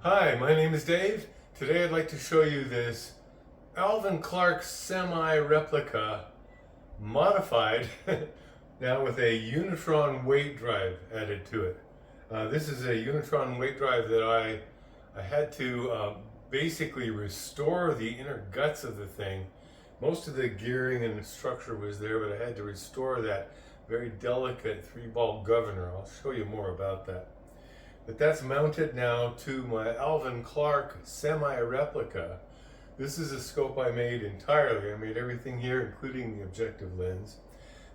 Hi, my name is Dave. Today I'd like to show you this Alvan Clark semi-replica modified now with a Unitron Weight drive added to it. This is a Unitron Weight drive that I had to basically restore the inner guts of the thing. Most of the gearing and structure was there, but I had to restore that very delicate 3-ball governor. I'll show you more about that. But that's mounted now to my Alvan Clark semi-replica. This is a scope I made entirely. I made everything here, including the objective lens.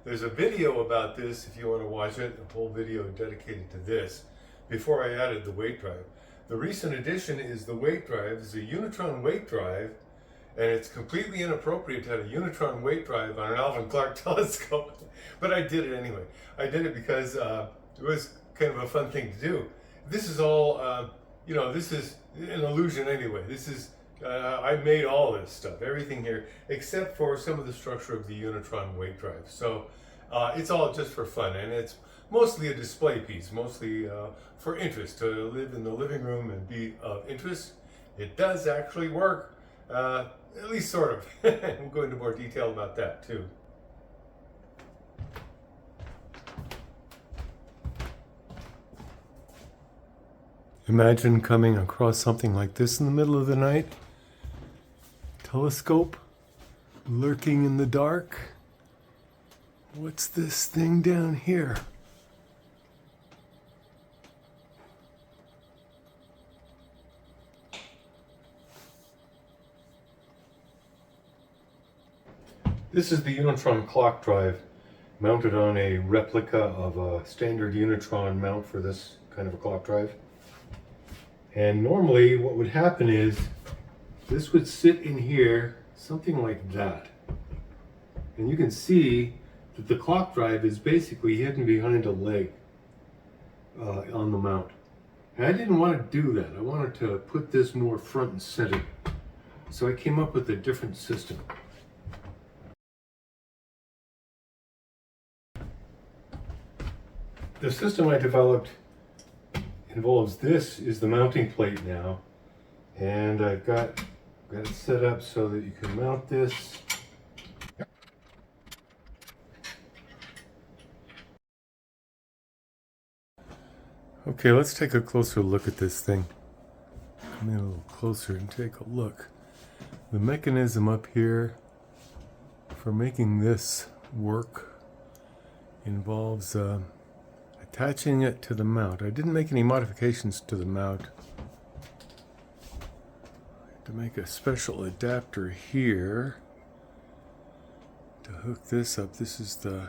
There's a video about this if you want to watch it, a whole video dedicated to this, before I added the weight drive. The recent addition is the weight drive. It's a Unitron weight drive, and it's completely inappropriate to have a Unitron weight drive on an Alvan Clark telescope. But I did it anyway. I did it because it was kind of a fun thing to do. This is all, this is an illusion anyway. This is, I made all this stuff, everything here, except for some of the structure of the Unitron weight drive. So it's all just for fun, and it's mostly a display piece, mostly for interest, to live in the living room and be of interest. It does actually work, at least sort of. We'll go into more detail about that too. Imagine coming across something like this in the middle of the night. Telescope, lurking in the dark. What's this thing down here? This is the Unitron clock drive mounted on a replica of a standard Unitron mount for this kind of a clock drive. And normally what would happen is this would sit in here, something like that. And you can see that the clock drive is basically hidden behind a leg on the mount. And I didn't want to do that. I wanted to put this more front and center. So I came up with a different system. The system I developed involves this is the mounting plate now, and I've got it set up so that you can mount this. Okay, let's take a closer look at this thing. Come in a little closer and take a look. The mechanism up here for making this work involves attaching it to the mount. I didn't make any modifications to the mount. I had to make a special adapter here to hook this up. This is the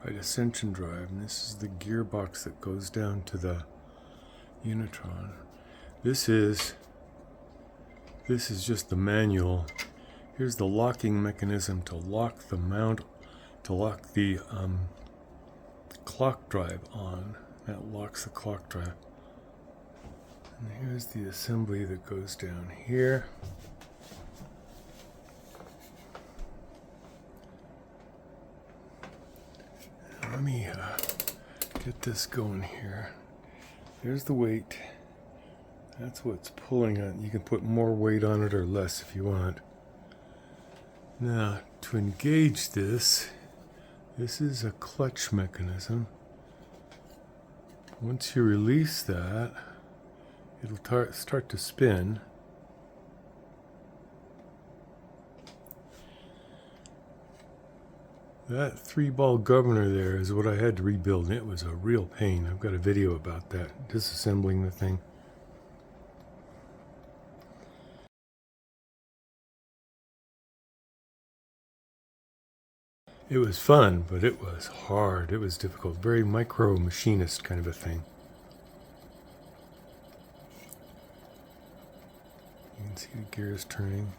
right ascension drive, and this is the gearbox that goes down to the Unitron. This is just the manual. Here's the locking mechanism to lock the mount, to lock the clock drive on. That locks the clock drive. And here's the assembly that goes down here. Now let me get this going here. There's the weight. That's what's pulling it. You can put more weight on it or less if you want. Now, to engage this, this is a clutch mechanism. Once you release that, it'll start to spin. That 3-ball governor there is what I had to rebuild, and it was a real pain. I've got a video about that, disassembling the thing. It was fun, but it was hard. It was difficult. Very micro machinist kind of a thing. You can see the gears turning.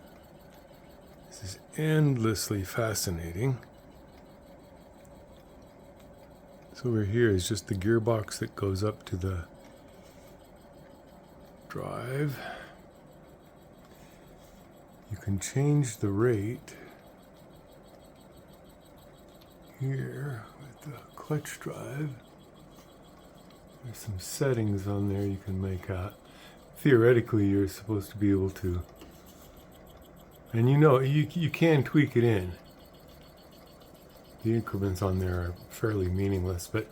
This is endlessly fascinating. So over here is just the gearbox that goes up to the drive. You can change the rate here with the clutch drive. There's some settings on there you can make out. theoretically you're supposed to be able to, and you can tweak it in. The increments on there are fairly meaningless, but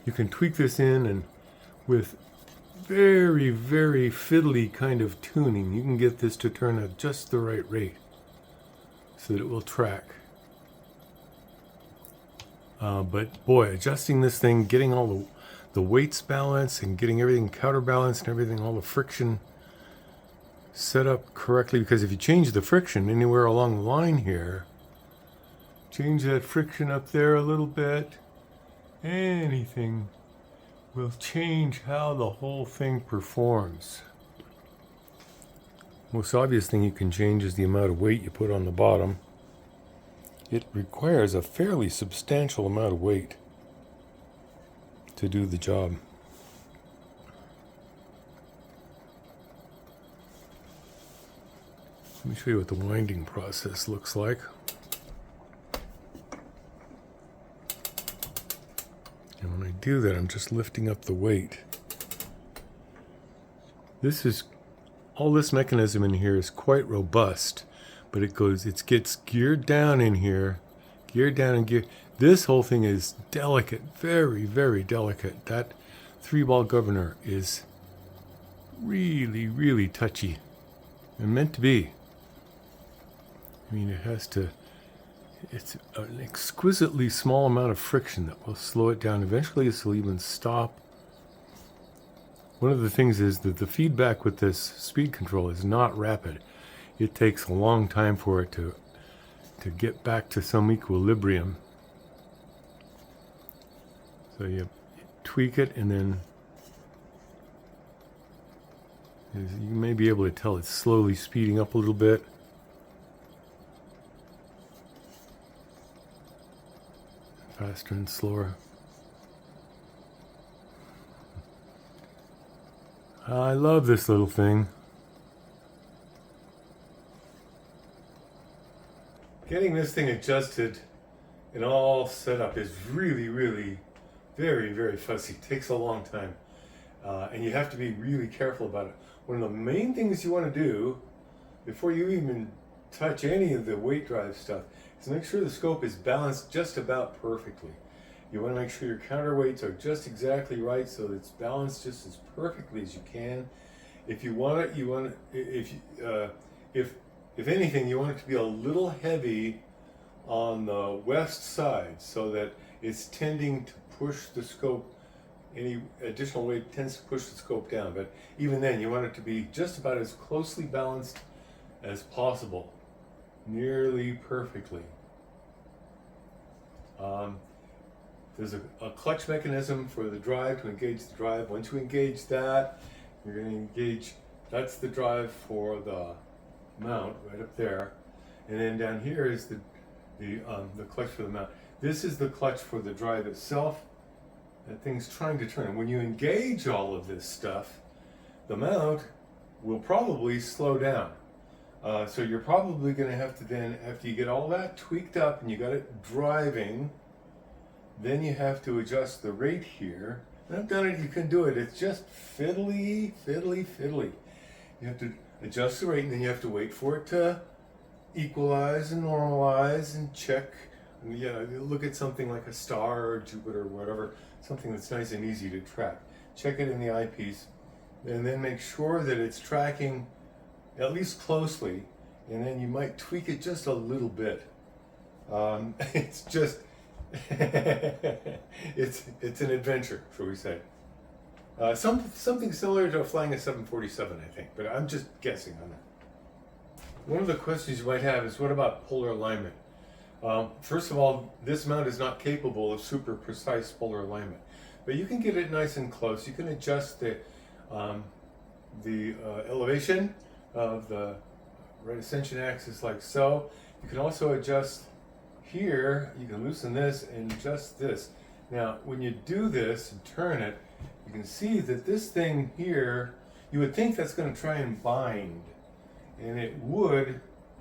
you can tweak this in, and with very, very fiddly kind of tuning, you can get this to turn at just the right rate so that it will track. But boy, adjusting this thing, getting all the weights balanced and getting everything counterbalanced and everything, all the friction set up correctly, because if you change the friction anywhere along the line here, change that friction up there a little bit, anything will change how the whole thing performs. Most obvious thing you can change is the amount of weight you put on the bottom. It requires a fairly substantial amount of weight to do the job. Let me show you what the winding process looks like. And when I do that, I'm just lifting up the weight. All this mechanism in here is quite robust, but it gets geared down in here, geared down and geared. This whole thing is delicate, very, very delicate. That 3-ball governor is really, really touchy and meant to be. I mean, it's an exquisitely small amount of friction that will slow it down. Eventually this will even stop. One of the things is that the feedback with this speed control is not rapid. It takes a long time for it to get back to some equilibrium. So you tweak it, and then you may be able to tell it's slowly speeding up a little bit. Faster and slower. I love this little thing. Getting this thing adjusted and all set up is really, really very, very fussy. It takes a long time. And you have to be really careful about it. One of the main things you want to do before you even touch any of the weight drive stuff is make sure the scope is balanced just about perfectly. You want to make sure your counterweights are just exactly right so that it's balanced just as perfectly as you can. If you want it, if anything, you want it to be a little heavy on the west side so that it's tending to push the scope. Any additional weight tends to push the scope down, but even then you want it to be just about as closely balanced as possible, nearly perfectly. There's a clutch mechanism for the drive to engage the drive. Once you engage that, you're going to engage, that's the drive for the mount right up there, and then down here is the clutch for the mount. This is the clutch for the drive itself. That thing's trying to turn. When you engage all of this stuff, the mount will probably slow down. So you're probably going to have to then, after you get all that tweaked up and you got it driving, then you have to adjust the rate here. And I've done it, you can do it. It's just fiddly, fiddly, fiddly. You have to adjust the rate, and then you have to wait for it to equalize and normalize and check. And, you look at something like a star or Jupiter or whatever, something that's nice and easy to track. Check it in the eyepiece, and then make sure that it's tracking at least closely, and then you might tweak it just a little bit. It's just, it's an adventure, shall we say. Something similar to flying a 747, I think, but I'm just guessing on that. One of the questions you might have is, what about polar alignment? First of all, this mount is not capable of super precise polar alignment, but you can get it nice and close. You can adjust the elevation of the right ascension axis like so. You can also adjust here. You can loosen this and adjust this. Now, when you do this and turn it, you can see that this thing here, you would think that's going to try and bind, and it would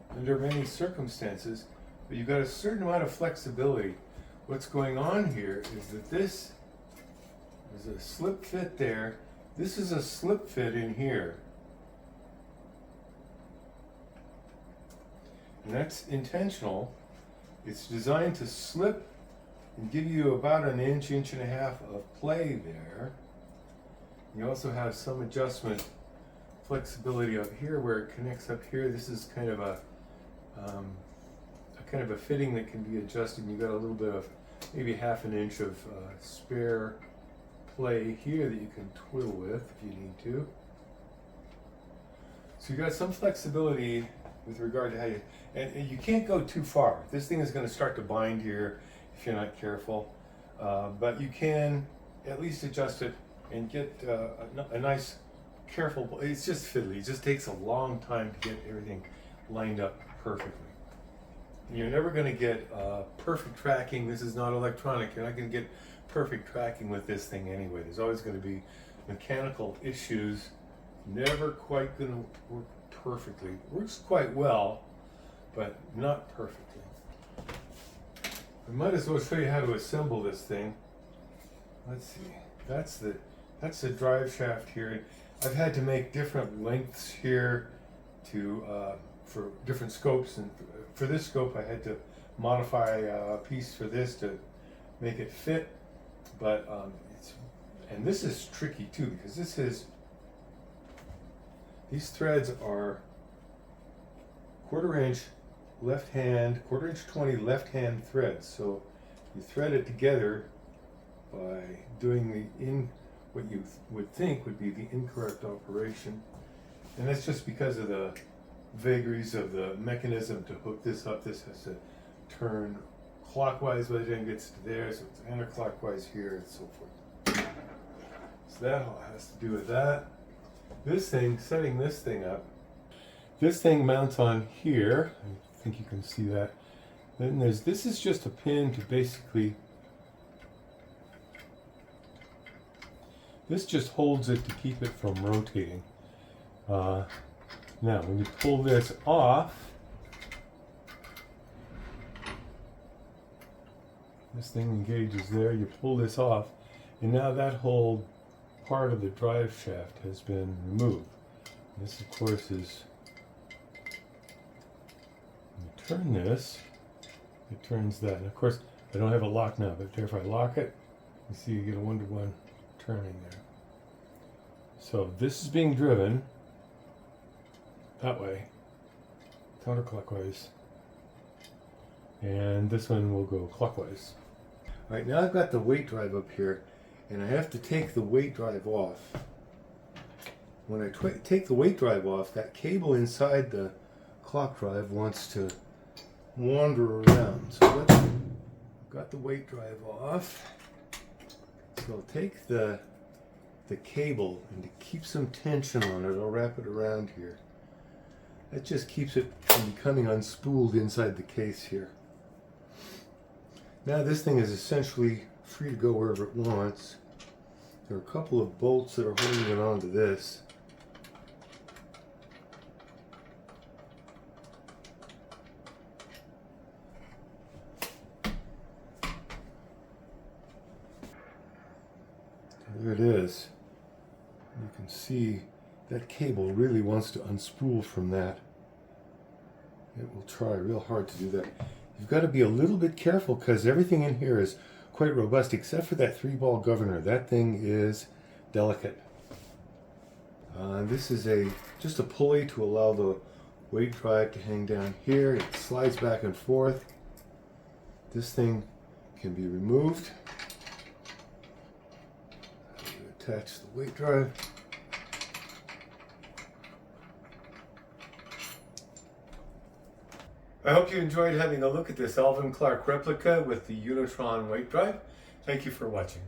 under many circumstances, but you've got a certain amount of flexibility. What's going on here is that this is a slip fit there. This is a slip fit in here. And that's intentional. It's designed to slip and give you about an inch, inch and a half of play there. You also have some adjustment flexibility up here where it connects up here. This is kind of a fitting that can be adjusted. You've got a little bit of maybe half an inch of spare play here that you can twiddle with if you need to. So you've got some flexibility with regard to how you, and you can't go too far. This thing is going to start to bind here if you're not careful, but you can at least adjust it and get a nice careful. It's just fiddly. It just takes a long time to get everything lined up perfectly. And you're never going to get perfect tracking. This is not electronic. You're not going to get perfect tracking with this thing anyway. There's always going to be mechanical issues. Never quite going to work perfectly. It works quite well, but not perfectly. I might as well show you how to assemble this thing. Let's see. That's the drive shaft here. I've had to make different lengths here to for different scopes, and for this scope I had to modify a piece for this to make it fit. But and this is tricky too, because these threads are 1/4 inch left hand, 1/4 inch 20 left hand threads. So you thread it together by doing what you would think would be the incorrect operation. And that's just because of the vagaries of the mechanism to hook this up. This has to turn clockwise by the time it gets to there, so it's anti-clockwise here and so forth. So that all has to do with that. This thing, setting this thing up, this thing mounts on here. I think you can see that. Then this is just a pin to basically, this just holds it to keep it from rotating. Now, when you pull this off, this thing engages there, you pull this off, and now that whole part of the drive shaft has been removed. And this, of course, is, when you turn this, it turns that. And of course, I don't have a lock now, but if I lock it, you see you get a 1-to-1 turning there. So this is being driven that way, counterclockwise, and this one will go clockwise. All right, now I've got the weight drive up here, and I have to take the weight drive off. When I take the weight drive off, that cable inside the clock drive wants to wander around. So I've got the weight drive off. So I'll take the cable, and to keep some tension on it, I'll wrap it around here. That just keeps it from becoming unspooled inside the case here. Now this thing is essentially free to go wherever it wants. There are a couple of bolts that are holding it onto this. There it is. You can see that cable really wants to unspool from that. It will try real hard to do that. You've got to be a little bit careful because everything in here is quite robust except for that 3-ball governor. That thing is delicate. This is just a pulley to allow the weight drive to hang down here. It slides back and forth. This thing can be removed. Attach the weight drive. I hope you enjoyed having a look at this Alvan Clark replica with the Unitron weight drive. Thank you for watching.